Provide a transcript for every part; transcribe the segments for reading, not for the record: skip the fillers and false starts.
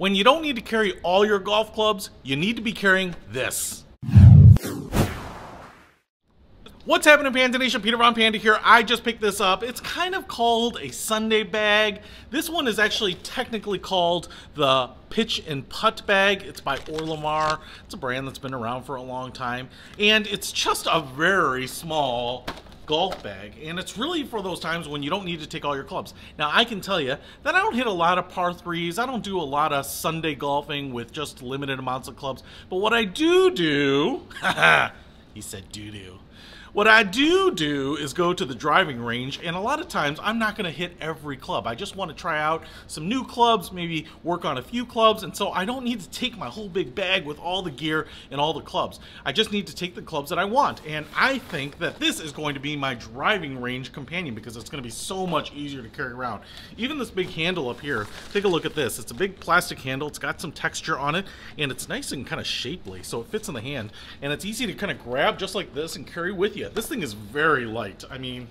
When you don't need to carry all your golf clubs, you need to be carrying this. What's happening, Panda Nation? Peter Von Panda here. I just picked this up. It's kind of called a Sunday bag. This one is actually technically called the Pitch and Putt bag. It's by Orlimar. It's a brand that's been around for a long time. And it's just a very small golf bag, and it's really for those times when you don't need to take all your clubs. Now, I can tell you that I don't hit a lot of par threes. I don't do a lot of Sunday golfing with just limited amounts of clubs. But what I do, he said doo-doo. What I do is go to the driving range, and a lot of times I'm not going to hit every club. I just want to try out some new clubs, maybe work on a few clubs, and so I don't need to take my whole big bag with all the gear and all the clubs. I just need to take the clubs that I want, and I think that this is going to be my driving range companion because it's going to be so much easier to carry around. Even this big handle up here, take a look at this. It's a big plastic handle. It's got some texture on it, and it's nice and kind of shapely, so it fits in the hand, and it's easy to kind of grab just like this and carry with you. This thing is very light. I mean,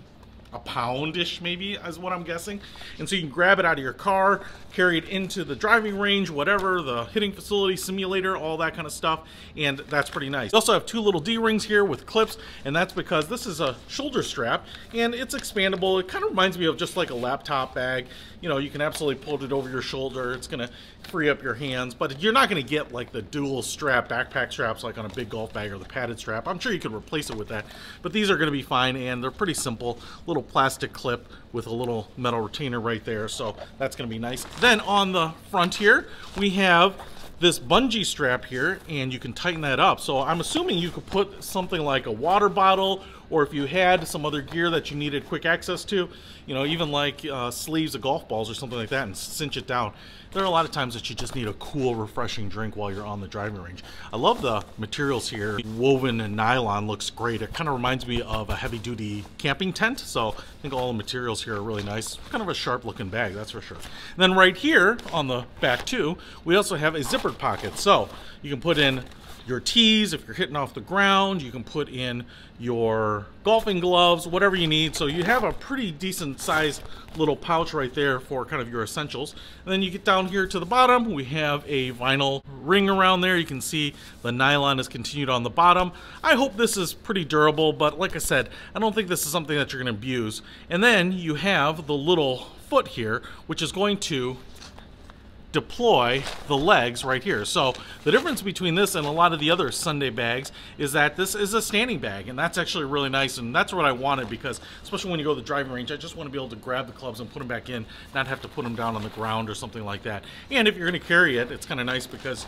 a pound-ish maybe is what I'm guessing. And so you can grab it out of your car, carry it into the driving range, whatever, the hitting facility, simulator, all that kind of stuff, and that's pretty nice. You also have two little D-rings here with clips, and that's because this is a shoulder strap, and it's expandable. It kind of reminds me of just like a laptop bag. You know, you can absolutely put it over your shoulder. It's going to free up your hands, but you're not going to get like the dual strap backpack straps like on a big golf bag or the padded strap. I'm sure you could replace it with that, but these are going to be fine, and they're pretty simple. Little plastic clip with a little metal retainer right there, so that's going to be nice. Then on the front here, we have this bungee strap here, and you can tighten that up. So I'm assuming you could put something like a water bottle, or if you had some other gear that you needed quick access to, you know, even like sleeves of golf balls or something like that, and cinch it down. There are a lot of times that you just need a cool, refreshing drink while you're on the driving range. I love the materials here. Woven and nylon looks great. It kind of reminds me of a heavy-duty camping tent, so I think all the materials here are really nice. Kind of a sharp-looking bag, that's for sure. And then right here on the back, too, we also have a zippered pocket. So you can put in your tees if you're hitting off the ground. You can put in your golfing gloves, whatever you need. So you have a pretty decent sized little pouch right there for kind of your essentials. And then you get down here to the bottom, we have a vinyl ring around there. You can see the nylon is continued on the bottom. I hope this is pretty durable, but like I said, I don't think this is something that you're going to abuse. And then you have the little foot here, which is going to deploy the legs right here. So the difference between this and a lot of the other Sunday bags is that this is a standing bag, and that's actually really nice, and that's what I wanted because especially when you go to the driving range, I just want to be able to grab the clubs and put them back in, not have to put them down on the ground or something like that. And if you're going to carry it, it's kind of nice because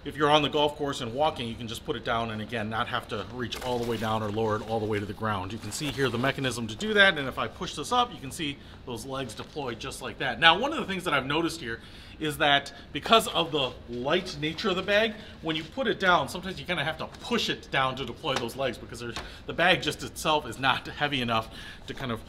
if you're on the golf course and walking, you can just put it down and again not have to reach all the way down or lower it all the way to the ground. You can see here the mechanism to do that, and if I push this up, you can see those legs deploy just like that. Now, one of the things that I've noticed here is that because of the light nature of the bag, when you put it down, sometimes you kind of have to push it down to deploy those legs because the bag just itself is not heavy enough to kind of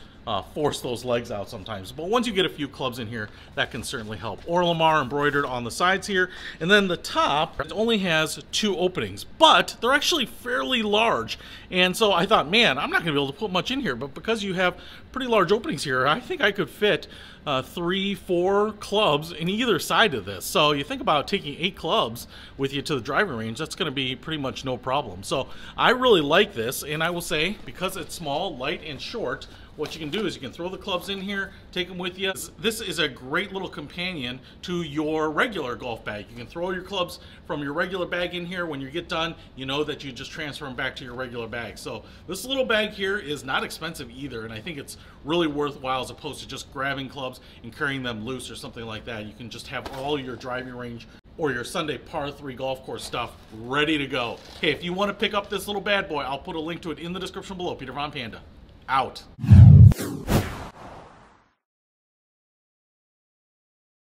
force those legs out sometimes. But once you get a few clubs in here, that can certainly help. Orlimar embroidered on the sides here, and then the top only has two openings, but they're actually fairly large. And so I thought, man, I'm not going to be able to put much in here, but because you have pretty large openings here, I think I could fit 3-4 clubs in either side of this. So you think about taking 8 clubs with you to the driving range, that's going to be pretty much no problem. So I really like this, and I will say, because it's small, light, and short, what you can do is you can throw the clubs in here, take them with you. This is a great little companion to your regular golf bag. You can throw your clubs from your regular bag in here. When you get done, you know that you just transfer them back to your regular bag. So this little bag here is not expensive either, and I think it's really worthwhile as opposed to just grabbing clubs and carrying them loose or something like that. You can just have all your driving range or your Sunday par 3 golf course stuff ready to go. Hey, if you want to pick up this little bad boy, I'll put a link to it in the description below. Peter Von Panda, out.